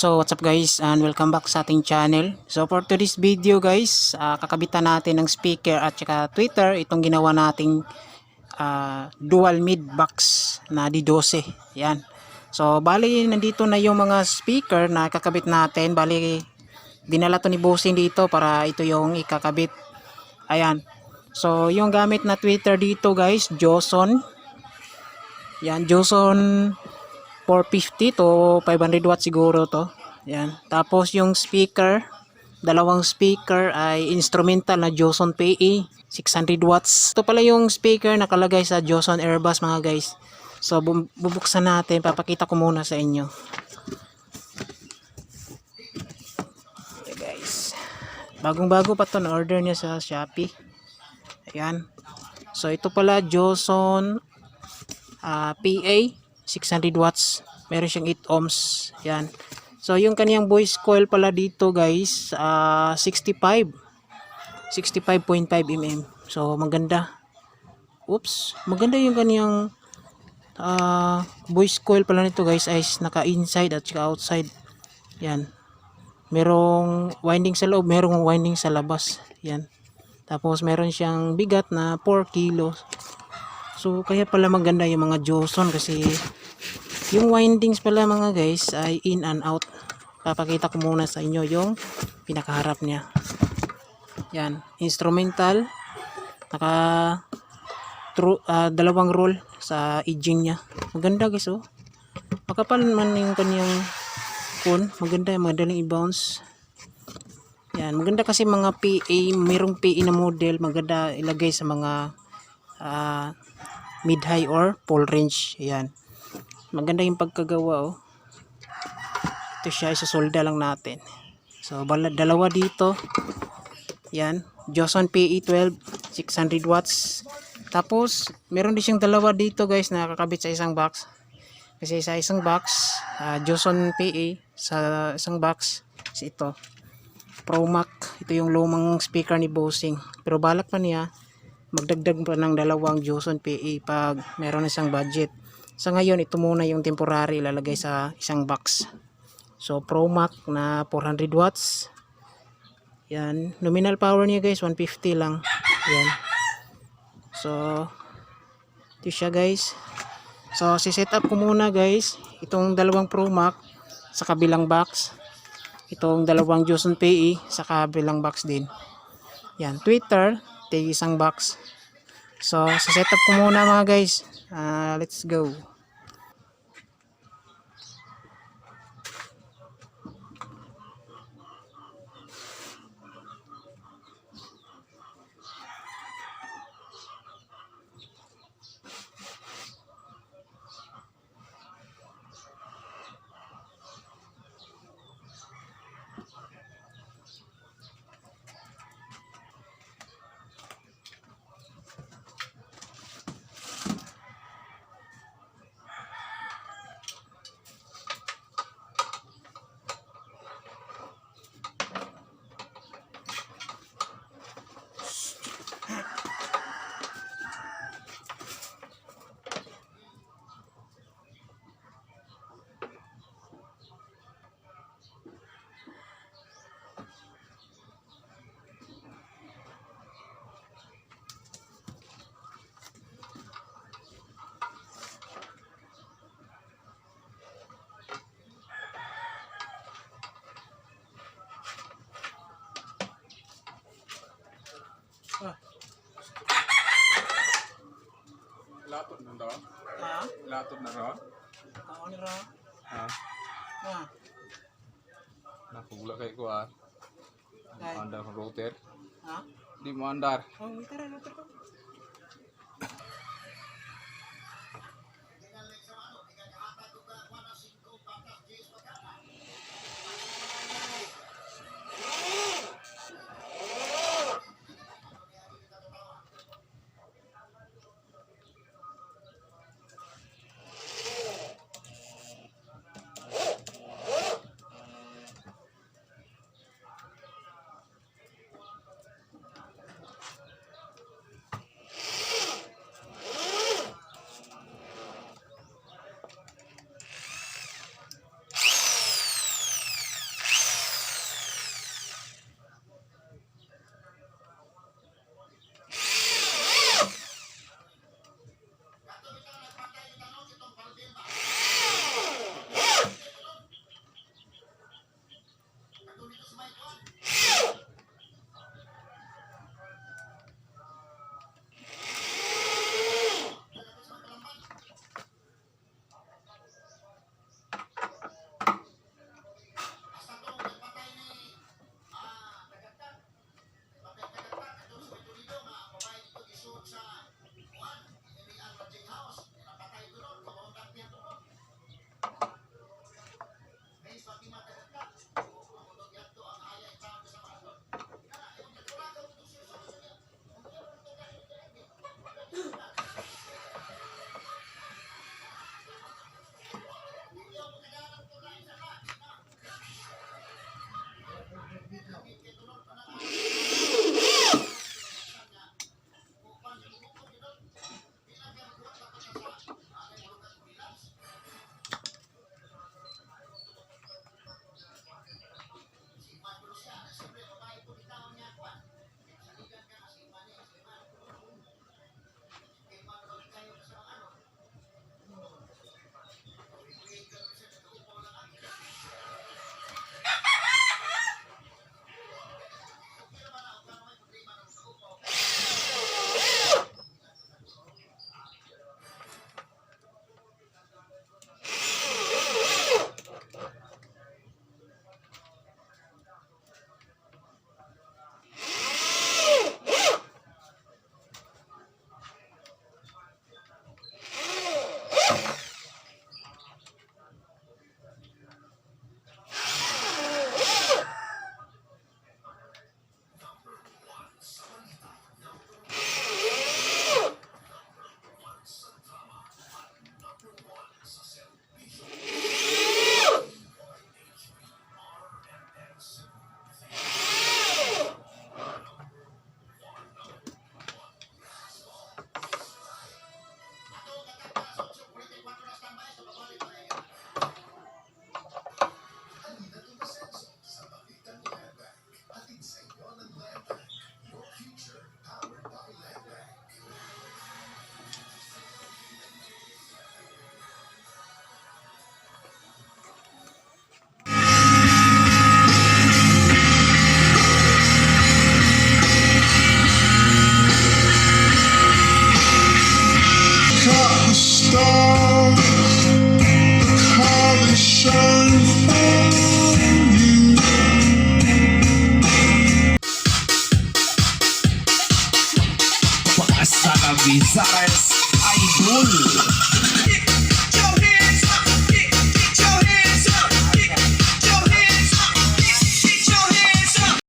So what's up guys, and welcome back sa ating channel. So for today's video guys, kakabitan natin ng speaker at saka tweeter itong ginawa nating dual mid box na D12. Yan. So bali nandito na yung mga speaker na kakabit natin. Bali dinala to ni Bossing dito para ito yung ikakabit. Ayan. So yung gamit na tweeter dito guys, Joson. Yan, Joson 450 to 500 watts siguro to. Yan. Tapos yung speaker, dalawang speaker ay instrumental na Joson PE 600 watts. Ito pala yung speaker nakalagay sa Joson Airbus mga guys. So bubuksan natin, papakita ko muna sa inyo. Okay guys. Bagong-bago pa to, na order niya sa Shopee. Ayan. So ito pala Joson PA 600 watts. Meron siyang 8 ohms. Yan. So yung kaniyang voice coil pala dito guys, 65.5 mm. So maganda. Oops, maganda yung kaniyang voice coil pala nito guys, ay naka inside at saka outside. Yan. Merong winding sa loob, merong winding sa labas. Yan. Tapos meron siyang bigat na 4 kilos. So kaya pala maganda yung mga Joson kasi yung windings pala mga guys ay in and out. Papakita ko muna sa inyo yung pinakaharap niya. Yan, instrumental. Naka dalawang roll sa edging niya. Maganda guys oh. Makapal man yung kanyang kun. Maganda, madaling i-bounce. Yan, maganda kasi mga PA, mayroong PA na model. Maganda ilagay sa mga mid-high or full range. Yan. Maganda yung pagkagawa oh. Ito siya, isasolda lang natin. So dalawa dito. Yan, Joson PE12 600 watts. Tapos meron din siyang dalawa dito guys na kakabit sa isang box. Kasi sa isang box Joson PE, sa isang box ito ProMac. Ito yung lumang speaker ni Bossing. Pero balak pa niya magdagdag pa ng dalawang Joson PE pag meron na isang budget. Sa ngayon, ito muna yung temporary ilalagay sa isang box. So, ProMac na 400 watts. Yan. Nominal power niya guys, 150 lang. Yan. So, ito siya guys. So, siset up ko muna guys itong dalawang ProMac sa kabilang box. Itong dalawang Joson PE sa kabilang box din. Yan. Tweeter, isang box. So, siset up ko muna mga guys. Let's go. Latot na ron? Ha? Latot na ron? Ako ni Ra. Ha? Ha? Napugula kay ko ah. Ay. Andar ng router. Ha? Di mo andar. Oh, tara, tara. Rizares Idol.